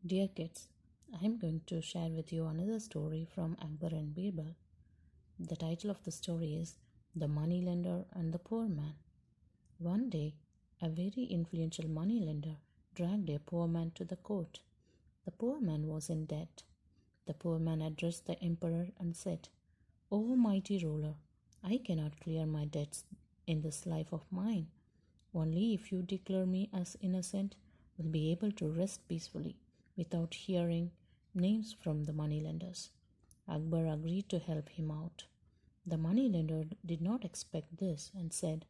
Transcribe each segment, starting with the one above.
Dear kids, I am going to share with you another story from Akbar and Birbal. The title of the story is The Moneylender and the Poor Man. One day, a very influential moneylender dragged a poor man to the court. The poor man was in debt. The poor man addressed the emperor and said, "O mighty ruler, I cannot clear my debts in this life of mine. Only if you declare me as innocent will be able to rest peacefully without hearing names from the moneylenders." Akbar agreed to help him out. The moneylender did not expect this and said,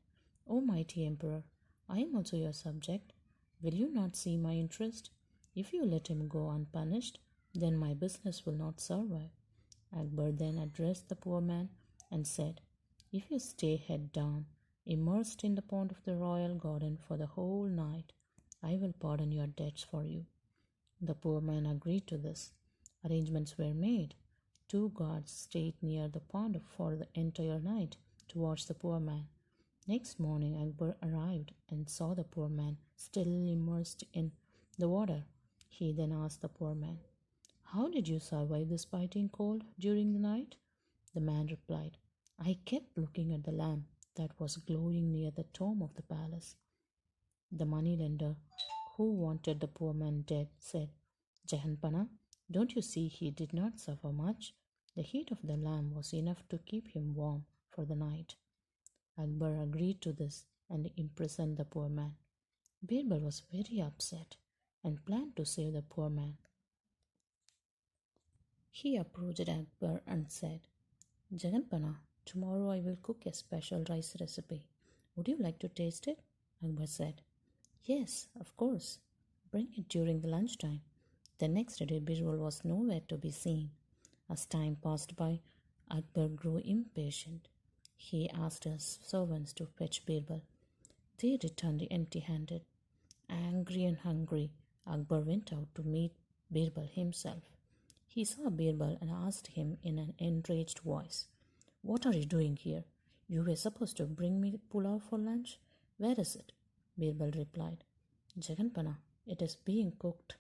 "O mighty emperor, I am also your subject. Will you not see my interest? If you let him go unpunished, then my business will not survive." Akbar then addressed the poor man and said, "If you stay head down, immersed in the pond of the royal garden for the whole night, I will pardon your debts for you." The poor man agreed to this. Arrangements were made. Two guards stayed near the pond for the entire night to watch the poor man. Next morning, Akbar arrived and saw the poor man still immersed in the water. He then asked the poor man, "How did you survive this biting cold during the night?" The man replied, "I kept looking at the lamp that was glowing near the tomb of the palace." The moneylender, who wanted the poor man dead, said, "Jahanpana, don't you see he did not suffer much? The heat of the lamp was enough to keep him warm for the night." Akbar agreed to this and imprisoned the poor man. Birbal was very upset and planned to save the poor man. He approached Akbar and said, "Jaganpana, tomorrow I will cook a special rice recipe. Would you like to taste it?" Akbar said, "Yes, of course. Bring it during the lunchtime." The next day, Birbal was nowhere to be seen. As time passed by, Akbar grew impatient. He asked his servants to fetch Birbal. They returned empty-handed. Angry and hungry, Akbar went out to meet Birbal himself. He saw Birbal and asked him in an enraged voice, "What are you doing here? You were supposed to bring me pulao for lunch. Where is it?" Birbal replied, "Jaganpana, it is being cooked."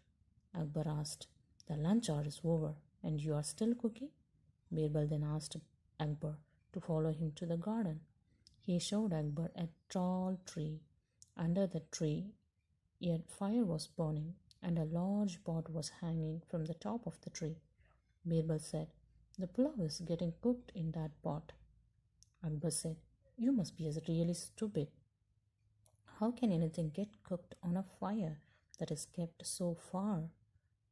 Akbar asked, "The lunch hour is over and you are still cooking?" Birbal then asked Akbar to follow him to the garden. He showed Akbar a tall tree. Under the tree, a fire was burning and a large pot was hanging from the top of the tree. Birbal said, "The pulao is getting cooked in that pot." Akbar said, "You must be really stupid. How can anything get cooked on a fire that is kept so far?"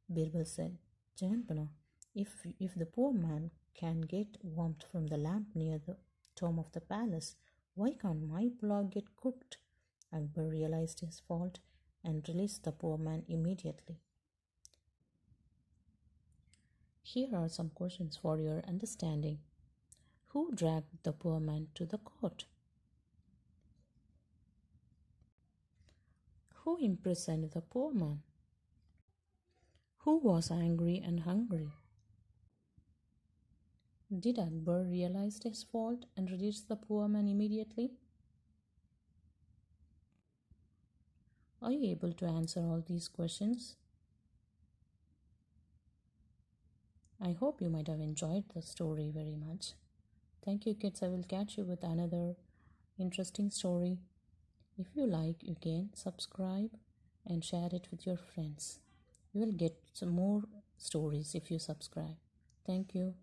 Birbal said, "Jahanpana, if the poor man can get warmth from the lamp near the tomb of the palace, why can't my pulao get cooked?" Akbar realized his fault and released the poor man immediately. Here are some questions for your understanding. Who dragged the poor man to the court? Who imprisoned the poor man? Who was angry and hungry? Did Akbar realize his fault and release the poor man immediately? Are you able to answer all these questions? I hope you might have enjoyed the story very much. Thank you, kids. I will catch you with another interesting story. If you like, you can subscribe and share it with your friends. You will get some more stories if you subscribe. Thank you.